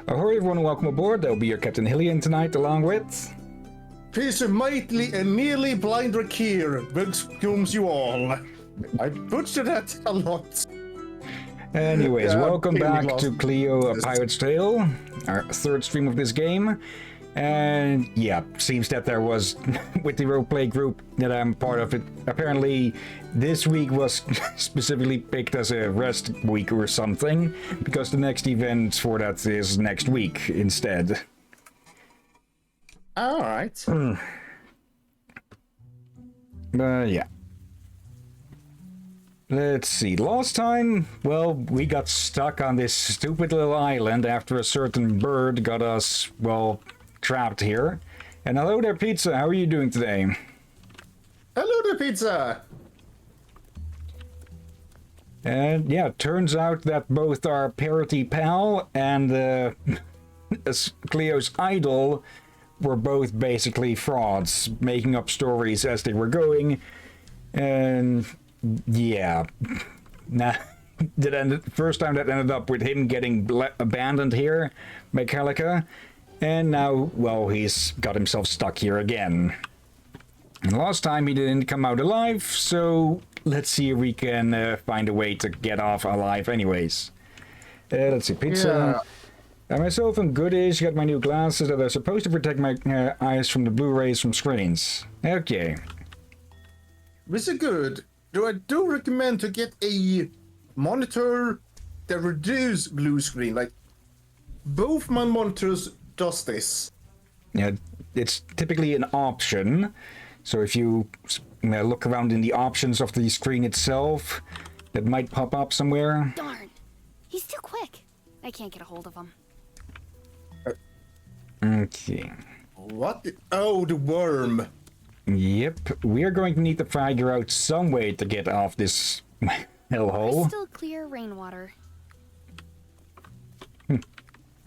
Ahoy everyone, welcome aboard. That'll be your Captain Hillian tonight, along with... Peace mightily and nearly blind Rakir, welcomes you all. I butchered that a lot. Anyways, welcome back to Cleo, A Pirate's Tale, our third stream of this game. And yeah, seems that there was, with the roleplay group that I'm part of, it apparently this week was specifically picked as a rest week or something, because the next event for that is next week instead. Alright. Yeah. Let's see. Last time, well, we got stuck on this stupid little island after a certain bird got us, well, trapped here. And hello there, Pizza. How are you doing today? Hello there, Pizza. And yeah, turns out that both our parody pal and Cleo's idol were both basically frauds, making up stories as they were going. And yeah, nah, first time that ended up with him getting abandoned here by Calica. And now, well, he's got himself stuck here again. And last time he didn't come out alive, so let's see if we can find a way to get off alive anyways. Let's see, Pizza. Myself and Goodish got my new glasses that are supposed to protect my eyes from the blue rays from screens. Okay. This is good. I do recommend to get a monitor that reduces blue screen. Like, both my monitors does this. Yeah, it's typically an option. So if you look around in the options of the screen itself, it might pop up somewhere. Darn, he's too quick. I can't get a hold of him. Okay. What? Oh, the worm. Yep, we are going to need to figure out some way to get off this hellhole. Crystal clear rainwater.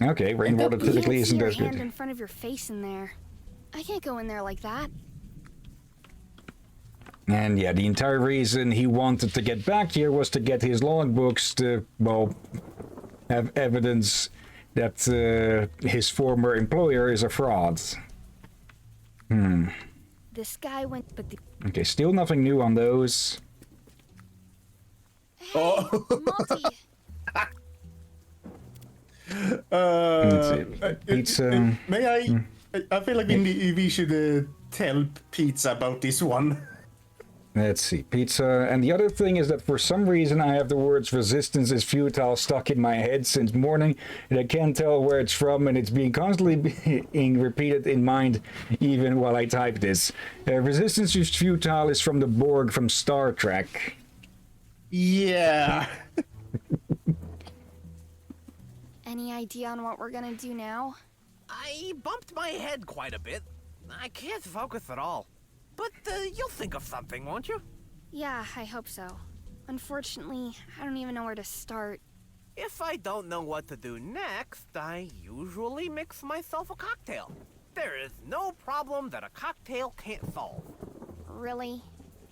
Okay, rainwater typically isn't as good. Hand in front of your face in there. I can't go in there like that. And yeah, the entire reason he wanted to get back here was to get his logbooks to, well, have evidence that his former employer is a fraud. This guy went, but the... Okay, still nothing new on those. Hey, Multi! Pizza. May I? I feel like we should tell Pizza about this one. Let's see, Pizza. And the other thing is that for some reason I have the words resistance is futile stuck in my head since morning, and I can't tell where it's from, and it's being constantly being repeated in mind even while I type this. Resistance is futile is from the Borg from Star Trek. Yeah. Any idea on what we're gonna do now? I bumped my head quite a bit. I can't focus at all. But you'll think of something, won't you? Yeah, I hope so. Unfortunately, I don't even know where to start. If I don't know what to do next, I usually mix myself a cocktail. There is no problem that a cocktail can't solve. Really?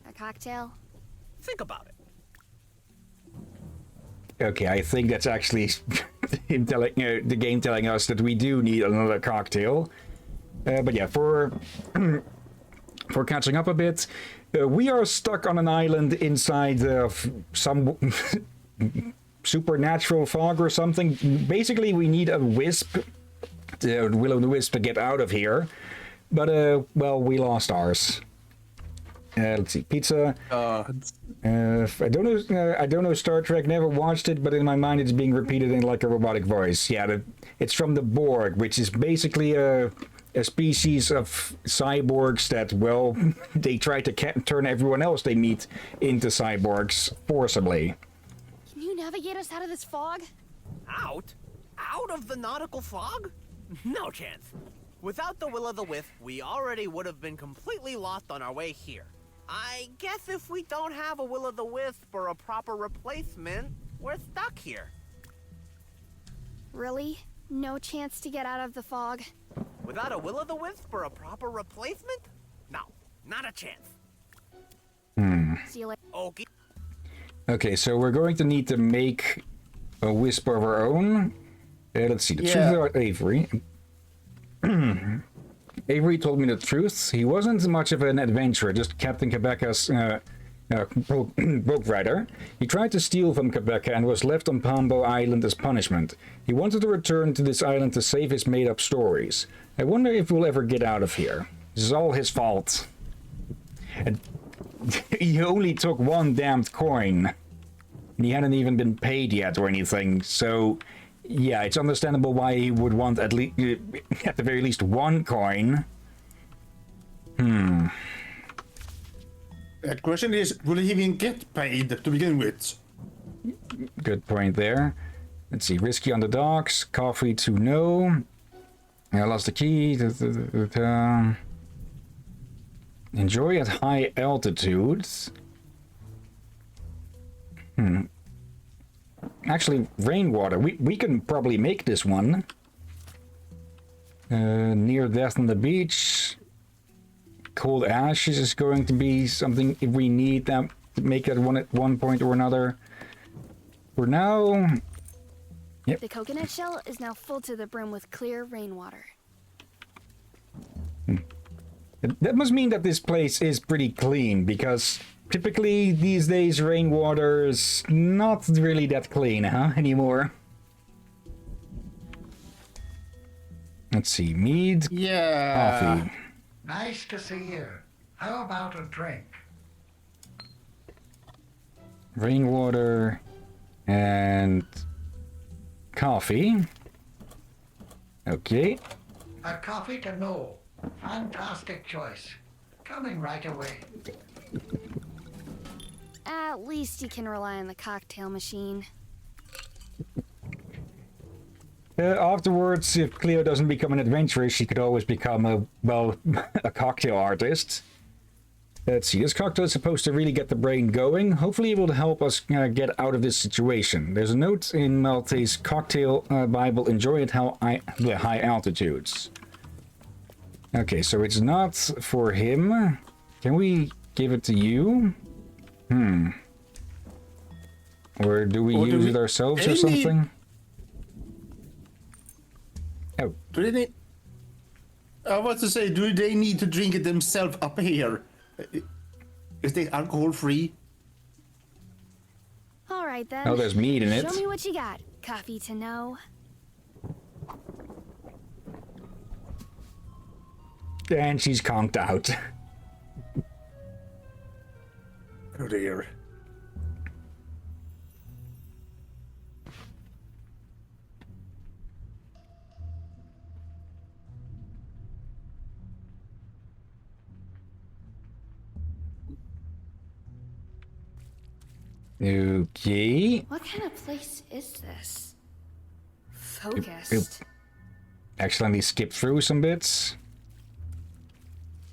A cocktail? Think about it. Okay, I think that's actually him telling the game telling us that we do need another cocktail. But yeah, for catching up a bit, we are stuck on an island inside of some supernatural fog or something. Basically, we need a wisp, the will-o'-the-wisp, to get out of here. But well, we lost ours. Let's see, Pizza. I don't know Star Trek, never watched it, but in my mind it's being repeated in like a robotic voice. Yeah, it's from the Borg, which is basically a species of cyborgs that, well, they try to turn everyone else they meet into cyborgs forcibly. Can you navigate us out of this fog? Out? Out of the nautical fog? No chance. Without the will-o'-the-wisp, we already would have been completely lost on our way here. I guess if we don't have a will-o'-the-wisp or a proper replacement, we're stuck here. Really? No chance to get out of the fog? Without a will-o'-the-wisp or a proper replacement? No, not a chance. See you later. Okay. Okay, so we're going to need to make a wisp of our own. Let's see. The truth about Avery. Avery told me the truth. He wasn't much of an adventurer, just Captain Quebecca's boat rider. He tried to steal from Quebeca and was left on Pombo Island as punishment. He wanted to return to this island to save his made-up stories. I wonder if we'll ever get out of here. This is all his fault. And he only took one damned coin. And he hadn't even been paid yet or anything, so... Yeah, it's understandable why he would want at least, at the very least, one coin. The question is, will he even get paid to begin with? Good point there. Let's see, risky on the docks, coffee to no. I lost the key. Enjoy at high altitudes. Actually, rainwater. We can probably make this one. Near death on the beach. Cold ashes is going to be something if we need that to make it one at one point or another. For now... Yep. The coconut shell is now full to the brim with clear rainwater. That must mean that this place is pretty clean, because typically these days rainwater is not really that clean, anymore. Let's see, mead, coffee. Nice to see you. How about a drink? Rainwater and coffee. Okay. A coffee to know. Fantastic choice. Coming right away. At least you can rely on the cocktail machine. Afterwards, if Cleo doesn't become an adventurer, she could always become a cocktail artist. Let's see, this cocktail is supposed to really get the brain going. Hopefully it will help us get out of this situation. There's a note in Malte's cocktail Bible, enjoy at high altitudes. Okay, so it's not for him. Can we give it to you? Or do we use it ourselves or something? Oh. Do they need... I was to say, do they need to drink it themselves up here? Is it alcohol free? All right then. Oh, there's meat in it. Show me what you got. Coffee to know. And she's conked out. Oh dear. Okay. What kind of place is this? Focused. Accidentally skipped through some bits.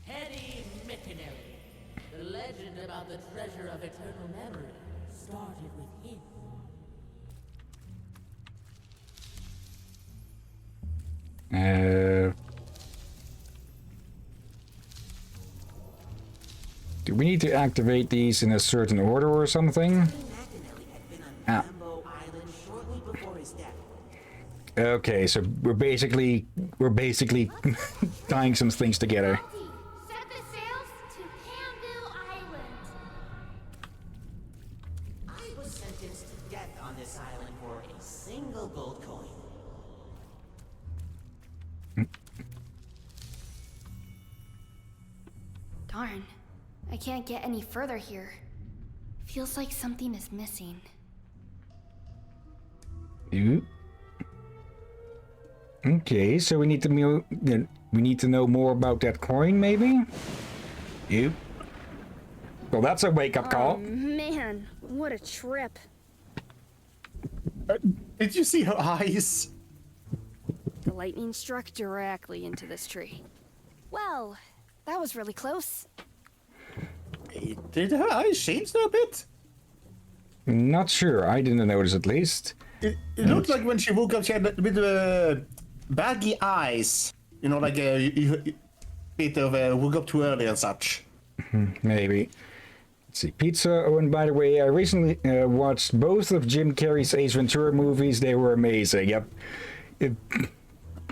Hetty Mickonelli. The legend about the treasure of eternal memory started with him. Do we need to activate these in a certain order or something? Ah. Okay, so we're basically tying some things together. Set the sails to Panville Island. I was sentenced to death on this island for a single gold coin. Darn. I can't get any further here. Feels like something is missing. Ooh. Okay, so we need to know more about that coin, maybe? Ooh. Well, that's a wake-up call. Oh man, what a trip. Did you see her eyes? The lightning struck directly into this tree. Well, that was really close. Did her eyes change a bit? Not sure. I didn't notice at least. It looked like when she woke up, she had a bit of baggy eyes. You know, like a bit of woke up too early and such. Maybe. Let's see. Pizza. Oh, and by the way, I recently watched both of Jim Carrey's Ace Ventura movies. They were amazing. Yep.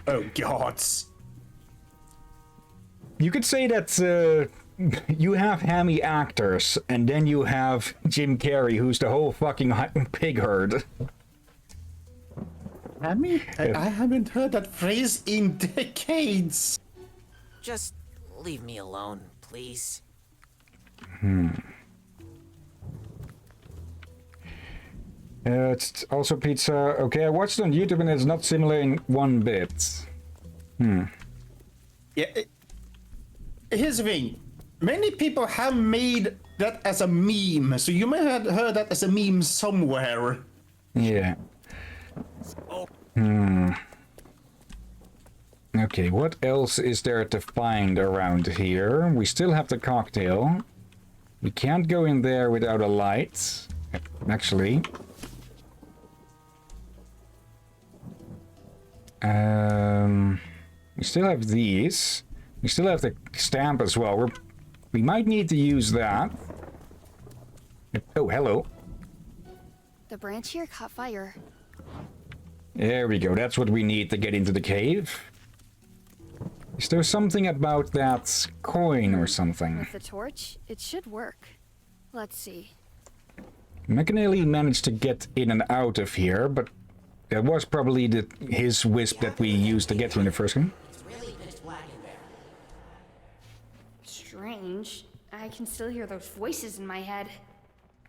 Oh god. You could say that you have hammy actors, and then you have Jim Carrey, who's the whole fucking pig herd. Hammy? I haven't heard that phrase in decades. Just leave me alone, please. It's also pizza. Okay, I watched it on YouTube and it's not similar in one bit. Yeah. Here's the thing. Many people have made that as a meme, so you may have heard that as a meme somewhere. Yeah. Oh, Okay, what else is there to find around here? We still have the cocktail. We can't go in there without a light. Actually. We still have these. We still have the stamp as well. We might need to use that. Oh, hello. The branch here caught fire. There we go. That's what we need to get into the cave. Is there something about that coin or something? With the torch, it should work. Let's see. McAnally managed to get in and out of here, but that was probably his wisp that we used to get here in the first game. It's really pitch black in there. Strange. I can still hear those voices in my head.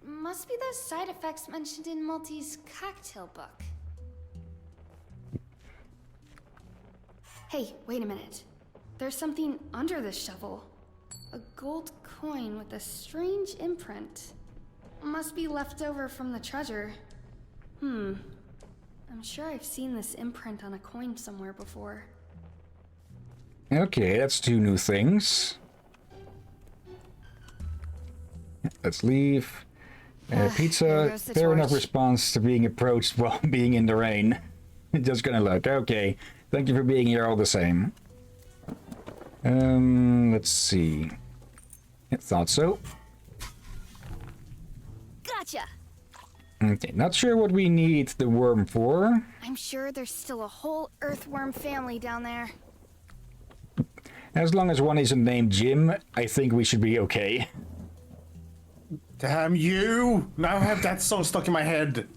Must be those side effects mentioned in Multi's cocktail book. Hey, wait a minute. There's something under this shovel. A gold coin with a strange imprint. Must be left over from the treasure. I'm sure I've seen this imprint on a coin somewhere before. Okay, that's two new things. Let's leave. There Pizza, goes the fair enough torch. response to being approached while being in the rain. Just gonna look. Okay, thank you for being here all the same. Let's see. I thought so. Gotcha! Okay, not sure what we need the worm for. I'm sure there's still a whole earthworm family down there. As long as one isn't named Jim, I think we should be okay. Damn you! Now I have that song stuck in my head.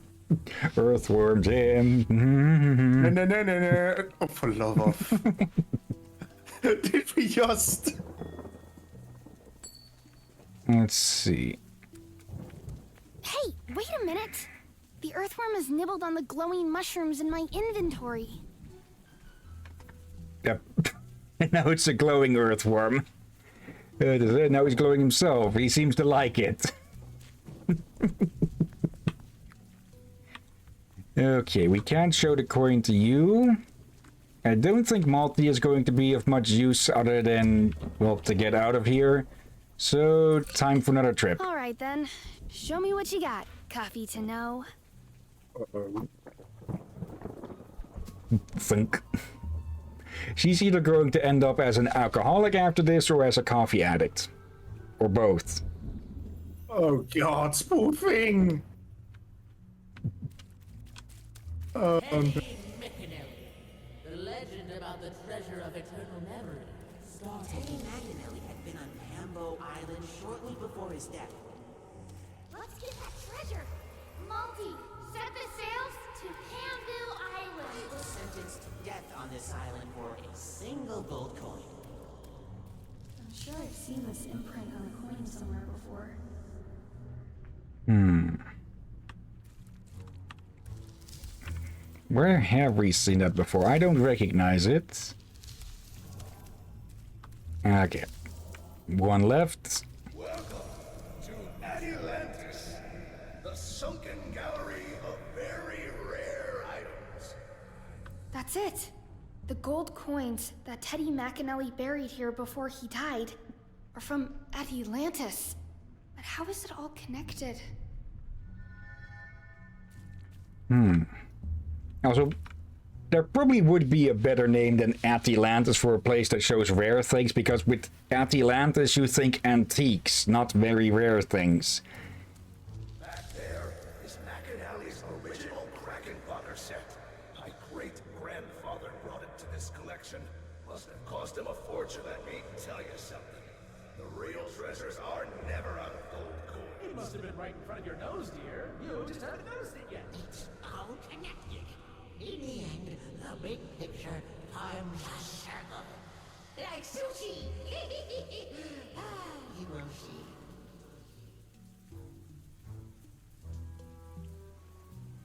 Earthworm Jim. No. Oh, for love of. Did we just... Let's see. Hey, wait a minute! The earthworm has nibbled on the glowing mushrooms in my inventory. Yep. Now it's a glowing earthworm. Now he's glowing himself. He seems to like it. Okay, we can't show the coin to you. I don't think Malty is going to be of much use other than, well, to get out of here. So, time for another trip. Alright then. Show me what you got, Coffee to know. Think. She's either going to end up as an alcoholic after this or as a coffee addict. Or both. Oh god, spoofing! Hey, McAnally. The legend about the treasure of eternal memory started. Teddy McAnally had been on Pambo Island shortly before his death. Let's get that treasure. Multi, set the sails to Pambu Island. He was sentenced to death on this island for a single gold coin. I'm sure I've seen this imprint on a coin somewhere before. Where have we seen that before? I don't recognize it. Okay. One left. Welcome to Atlantis, the sunken gallery of very rare items. That's it! The gold coins that Teddy McAnally buried here before he died are from Atlantis. But how is it all connected? Also, there probably would be a better name than Atlantis for a place that shows rare things, because with Atlantis you think antiques, not very rare things. Back there is McAnally's original Kraken Butter set. My great-grandfather let me tell you something. The real treasures are never out of gold coins. It must have been right in front of your nose, dear. You just haven't noticed it yet. It's all connected. In the end, the big picture forms a circle. Like sushi. You will see.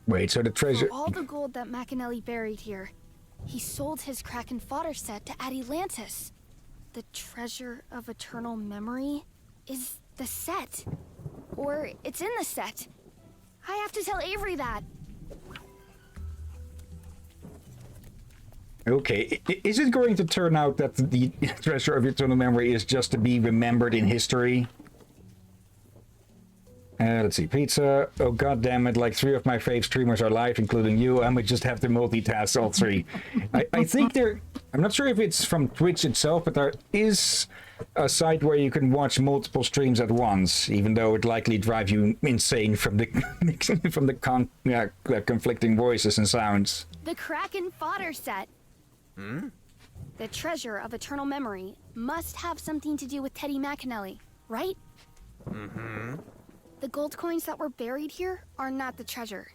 Wait, so the treasure... For all the gold that Macanelli buried here, he sold his Kraken fodder set to Atlantis. The treasure of eternal memory is the set. Or it's in the set. I have to tell Avery that. Okay, is it going to turn out that the treasure of eternal memory is just to be remembered in history? Let's see, pizza. Oh, god damn it, like 3 of my fave streamers are live, including you. I might just have to multitask all 3. I think there... I'm not sure if it's from Twitch itself, but there is a site where you can watch multiple streams at once, even though it likely drives you insane from the conflicting voices and sounds. The Kraken fodder set. The treasure of eternal memory must have something to do with Teddy Macanelli, right? The gold coins that were buried here are not the treasure.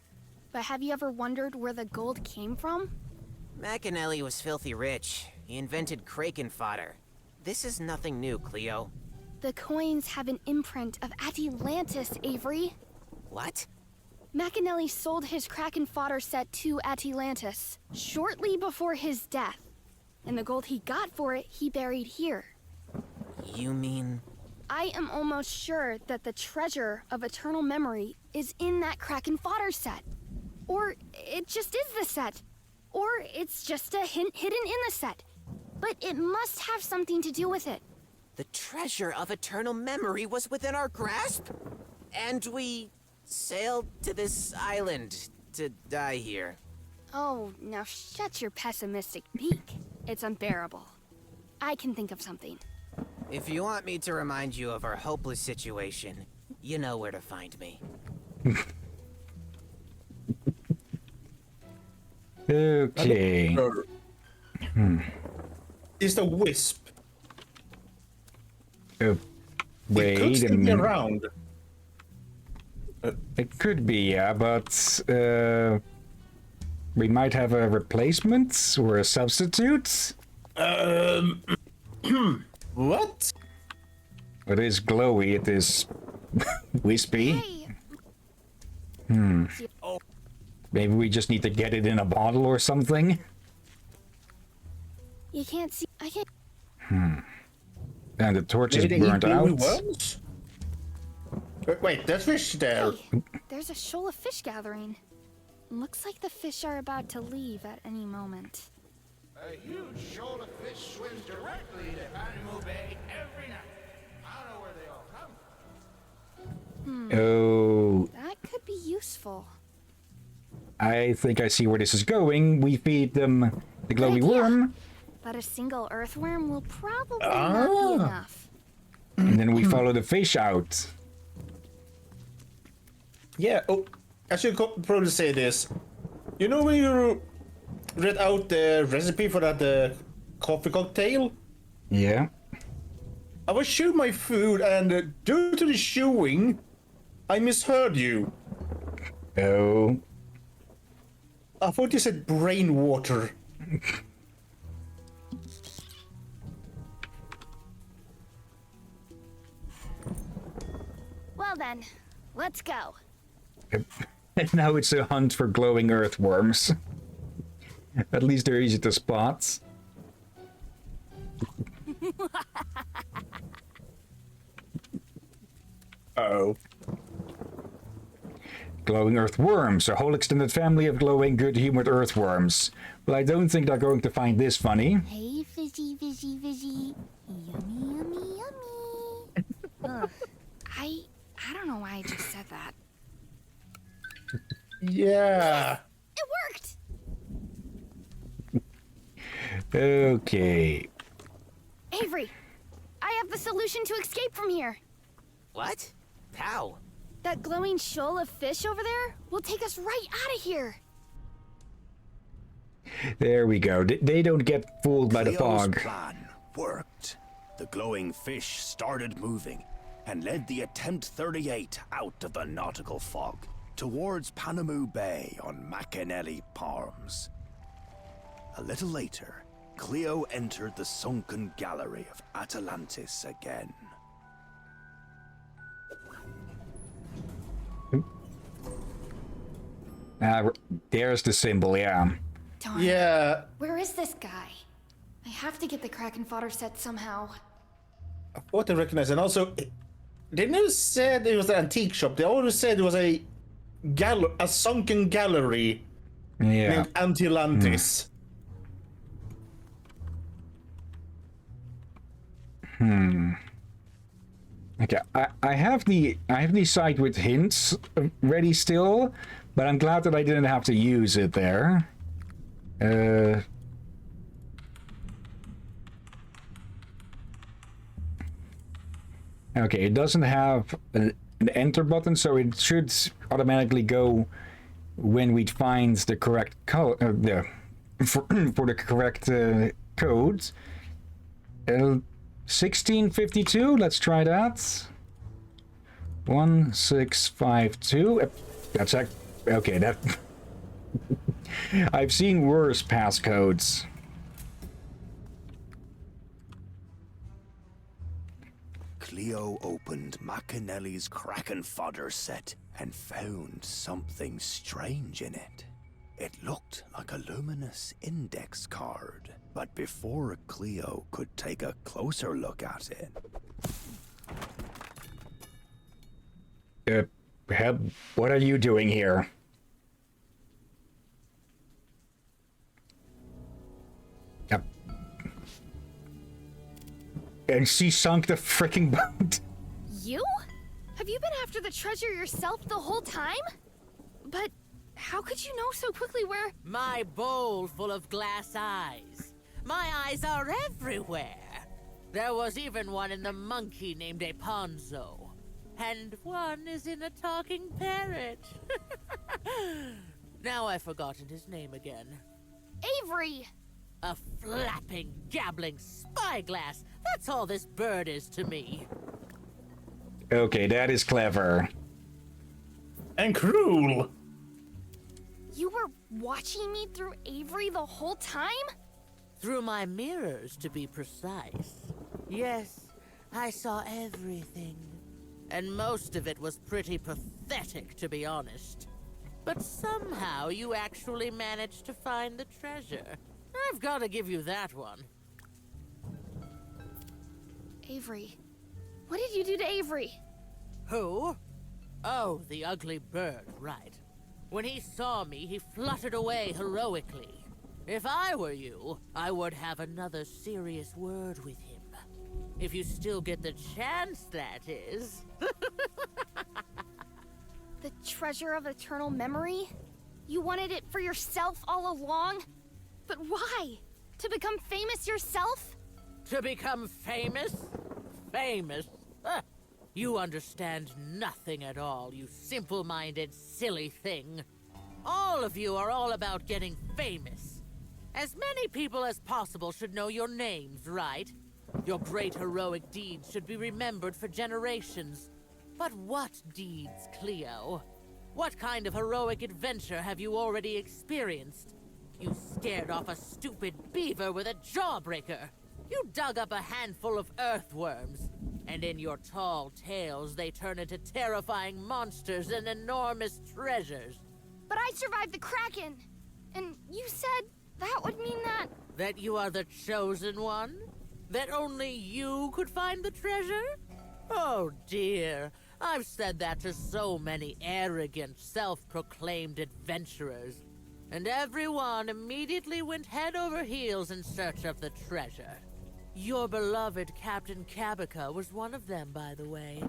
But have you ever wondered where the gold came from? Macanelli was filthy rich. He invented Kraken fodder. This is nothing new, Cleo. The coins have an imprint of Atlantis, Avery. What? Macanelli sold his Kraken fodder set to Atlantis shortly before his death. And the gold he got for it, he buried here. You mean... I am almost sure that the treasure of eternal memory is in that Kraken fodder set. Or it just is the set. Or it's just a hint hidden in the set. But it must have something to do with it. The treasure of eternal memory was within our grasp? And we sailed to this island to die here. Oh, now shut your pessimistic beak. It's unbearable. I can think of something. If you want me to remind you of our hopeless situation, you know where to find me. Okay. Is the wisp? Wait It could a still be minute. around. It could be, yeah, but we might have a replacement or a substitute. What? It is glowy, it is wispy. Hey, Maybe we just need to get it in a bottle or something. you can't see. I can't. And the torch is Maybe they burnt eat out. baby worms? Wait, there's fish there. Hey, there's a shoal of fish gathering. Looks like the fish are about to leave at any moment. A huge shoal of fish swims directly to Animal Bay every night. I don't know where they all come from. Oh, That could be useful. I think I see where this is going. We feed them the glowy idea. worm, But a single earthworm will probably not be enough. and then we follow the fish out. Yeah, oh, I should probably say this. You know when you read out the recipe for that coffee cocktail? Yeah. I was chewing my food and due to the chewing, I misheard you. Oh. I thought you said brain water. Well then, let's go. And now it's a hunt for glowing earthworms. At least they're easy to spot. Oh. Glowing earthworms, a whole extended family of glowing, good-humored earthworms. Well, I don't think they're going to find this funny. Hey, fishy, fishy, fishy. Yummy, yummy, yummy. Ugh. I don't know why I just said that. Yeah. It worked! Okay. Avery, I have the solution to escape from here. What? How? That glowing shoal of fish over there will take us right out of here. There we go. They don't get fooled by the Cleo's fog. plan worked. The glowing fish started moving and led the Attempt 38 out of the nautical fog towards Panamu Bay on Macanelli Palms. A little later, Cleo entered the sunken gallery of Atalantis again. There's the symbol, yeah. Darn. Yeah, Where is this guy? I have to get the Kraken fodder set somehow. what I recognize. And also, they never said it was an antique shop. They always said it was a sunken gallery Yeah. named Antilantis. Okay, I have the site with hints ready still, but I'm glad that I didn't have to use it there. Okay, it doesn't have an enter button, so it should automatically go when we find the correct for the correct codes. 1652, let's try that. 1652. That's okay, that I've seen worse passcodes. Cleo opened Macanelli's Kraken fodder set and found something strange in it. It looked like a luminous index card, but before Cleo could take a closer look at it... Heb, what are you doing here? Yep. And she sunk the freaking boat. You? Have you been after the treasure yourself the whole time? But how could you know so quickly where... My bowl full of glass eyes. My eyes are everywhere. There was even one in the monkey named Aponzo. And one is in a talking parrot. Now I've forgotten his name again. Avery! A flapping, gabbling spyglass. That's all this bird is to me. Okay, that is clever. And cruel. You were watching me through Avery the whole time? Through my mirrors, to be precise. Yes, I saw everything. And most of it was pretty pathetic, to be honest. But somehow you actually managed to find the treasure. I've got to give you that one. Avery. What did you do to Avery? Who? Oh, the ugly bird, right. When he saw me, he fluttered away heroically. If I were you, I would have another serious word with him. If you still get the chance, that is. The treasure of eternal memory? You wanted it for yourself all along? But why? To become famous yourself? To become famous? Famous? Huh. You understand nothing at all, you simple-minded, silly thing. All of you are all about getting famous. As many people as possible should know your names, right? Your great heroic deeds should be remembered for generations. But what deeds, Cleo? What kind of heroic adventure have you already experienced? You scared off a stupid beaver with a jawbreaker. You dug up a handful of earthworms. And in your tall tales, they turn into terrifying monsters and enormous treasures. But I survived the Kraken! And you said that would mean that... That you are the chosen one? That only you could find the treasure? Oh dear, I've said that to so many arrogant, self-proclaimed adventurers. And everyone immediately went head over heels in search of the treasure. Your beloved Captain Kabaka was one of them, by the way.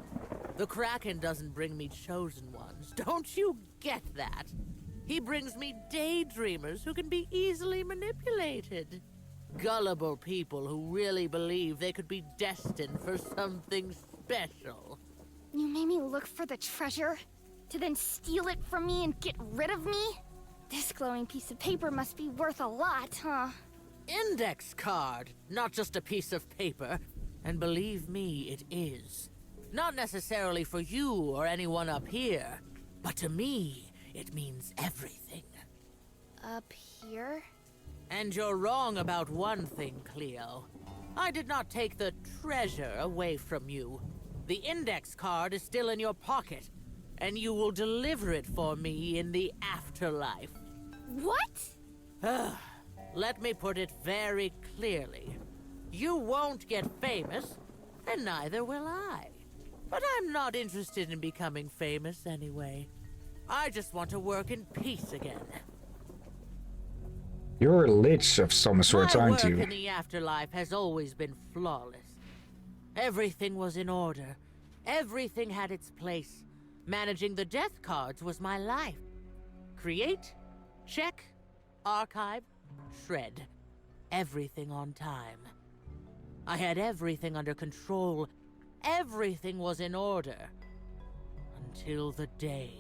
The Kraken doesn't bring me chosen ones, don't you get that? He brings me daydreamers who can be easily manipulated. Gullible people who really believe they could be destined for something special. You made me look for the treasure, to then steal it from me and get rid of me? This glowing piece of paper must be worth a lot, huh? index card, not just a piece of paper. And believe me, it is. Not necessarily for you or anyone up here, but to me, it means everything. Up here? And you're wrong about one thing, Cleo. I did not take the treasure away from you. The index card is still in your pocket, and you will deliver it for me in the afterlife. What? Let me put it very clearly. You won't get famous, and neither will I. But I'm not interested in becoming famous anyway. I just want to work in peace again. You're a lich of some sort, My aren't work you? in the afterlife has always been flawless. Everything was in order. Everything had its place. Managing the death cards was my life. Create, check, archive, shred. Everything on time. I had everything under control. Everything was in order. Until the day.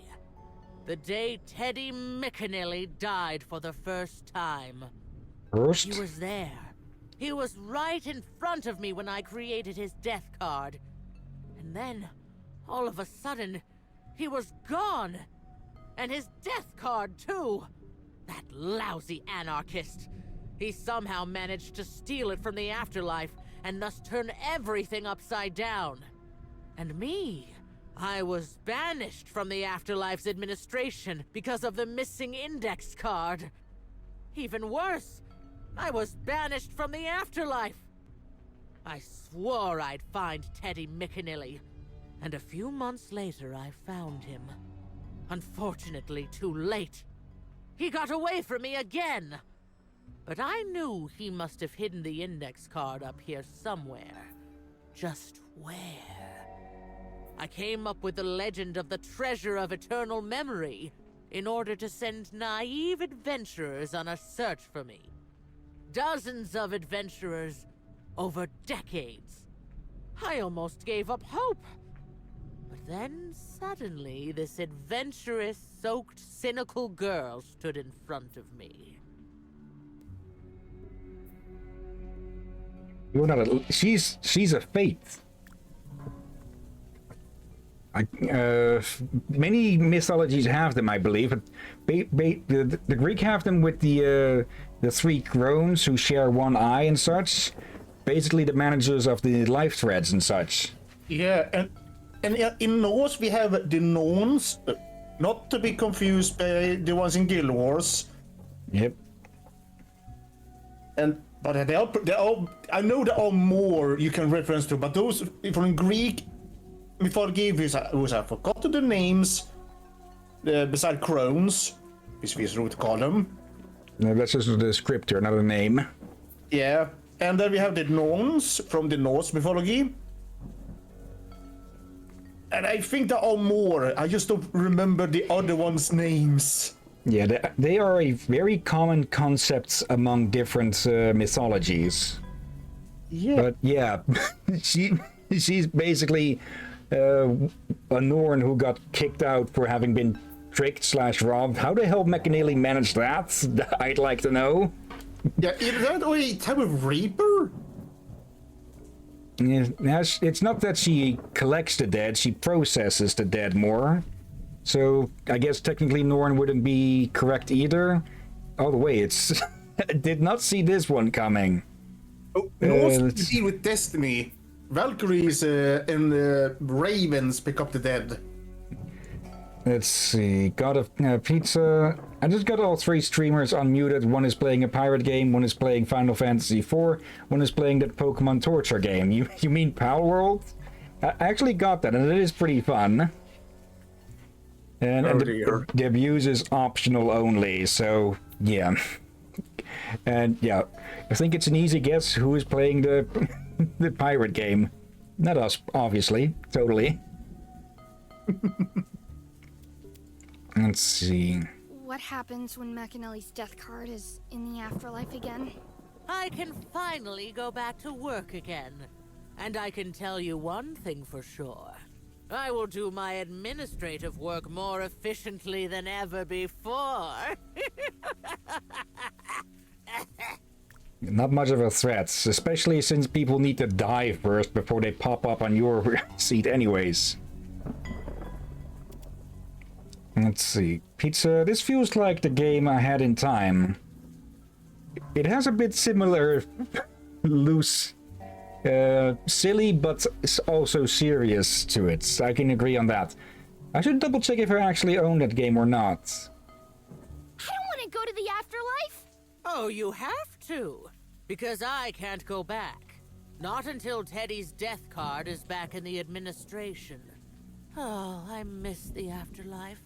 The day Teddy McAnally died for the first time. First? He was there. He was right in front of me when I created his death card. And then, all of a sudden, he was gone. And his death card, too. That lousy anarchist. He somehow managed to steal it from the afterlife and thus turn everything upside down. And me, I was banished from the afterlife's administration because of the missing index card. Even worse, I was banished from the afterlife. I swore I'd find Teddy McAnally, and a few months later I found him. Unfortunately, too late. He got away from me again. But I knew he must have hidden the index card up here somewhere. Just where? I came up with the legend of the Treasure of Eternal Memory in order to send naive adventurers on a search for me. Dozens of adventurers over decades. I almost gave up hope. But then suddenly this adventurous, soaked, cynical girl stood in front of me. You're not a... She's a fate. Many mythologies have them, I believe. But the Greek have them with the three crones who share one eye and such. Basically the managers of the life threads and such. Yeah, and in Norse we have the Norns, not to be confused by the ones in Guild Wars. Yep. But there are, I know there are more you can reference to, but those from Greek mythology, which I forgot the names, beside crones, which we should call them. No, that's just a descriptor, not a name. Yeah, and then we have the Norns from the Norse mythology. And I think there are more, I just don't remember the other ones' names. Yeah, they are a very common concept among different mythologies. Yeah. But yeah, she's basically a Norn who got kicked out for having been tricked / robbed. How the hell McAnally managed that? I'd like to know. Yeah, is that a type of reaper? Yeah, it's not that she collects the dead, she processes the dead more. So I guess technically Norn wouldn't be correct either. Oh, wait, I did not see this one coming. Oh, Norse to deal with destiny. Valkyries and ravens pick up the dead. Let's see, God of Pizza. I just got all three streamers unmuted. One is playing a pirate game, one is playing Final Fantasy IV, one is playing that Pokemon Torture game. You mean Pal World? I actually got that, and it is pretty fun. And the abuse is optional only, so yeah. And yeah, I think it's an easy guess who is playing the the pirate game. Not us, obviously, totally. Let's see. What happens when McAnally's death card is in the afterlife again? I can finally go back to work again. And I can tell you one thing for sure. I will do my administrative work more efficiently than ever before. Not much of a threat, especially since people need to die first before they pop up on your seat anyways. Let's see. Pizza, this feels like the game I had in time. It has a bit similar loose, silly, but also serious to it. I can agree on that. I should double check if I actually own that game or not. I don't want to go to the afterlife. Oh, you have to. Because I can't go back. Not until Teddy's death card is back in the administration. Oh, I miss the afterlife.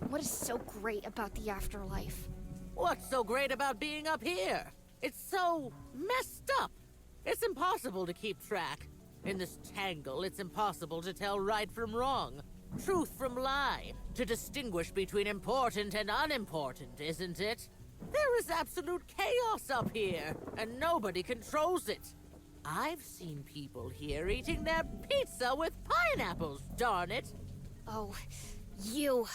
What is so great about the afterlife? What's so great about being up here? It's so messed up. It's impossible to keep track. In this tangle, it's impossible to tell right from wrong, truth from lie, to distinguish between important and unimportant, isn't it? There is absolute chaos up here, and nobody controls it. I've seen people here eating their pizza with pineapples, darn it. Oh, you.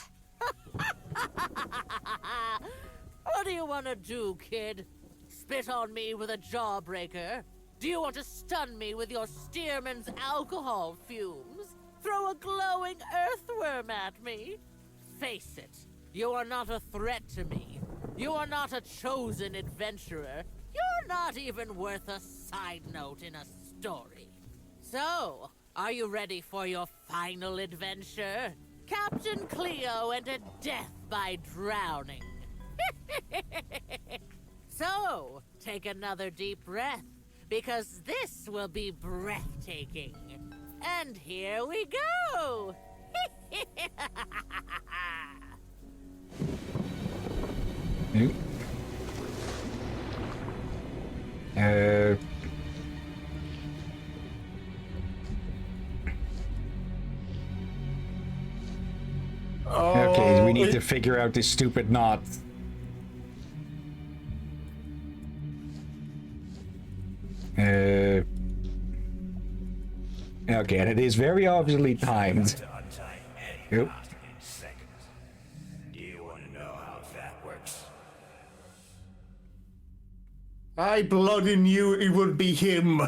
What do you want to do, kid? Spit on me with a jawbreaker? Do you want to stun me with your Stearman's alcohol fumes? Throw a glowing earthworm at me? Face it, you are not a threat to me. You are not a chosen adventurer. You're not even worth a side note in a story. So, are you ready for your final adventure? Captain Cleo and a death by drowning. So, take another deep breath, because this will be breathtaking. And here we go! Nope. Okay, we need to figure out this stupid knot. Okay, and it is very obviously timed. Yep. Do you want to know how that works? I bloody knew it would be him.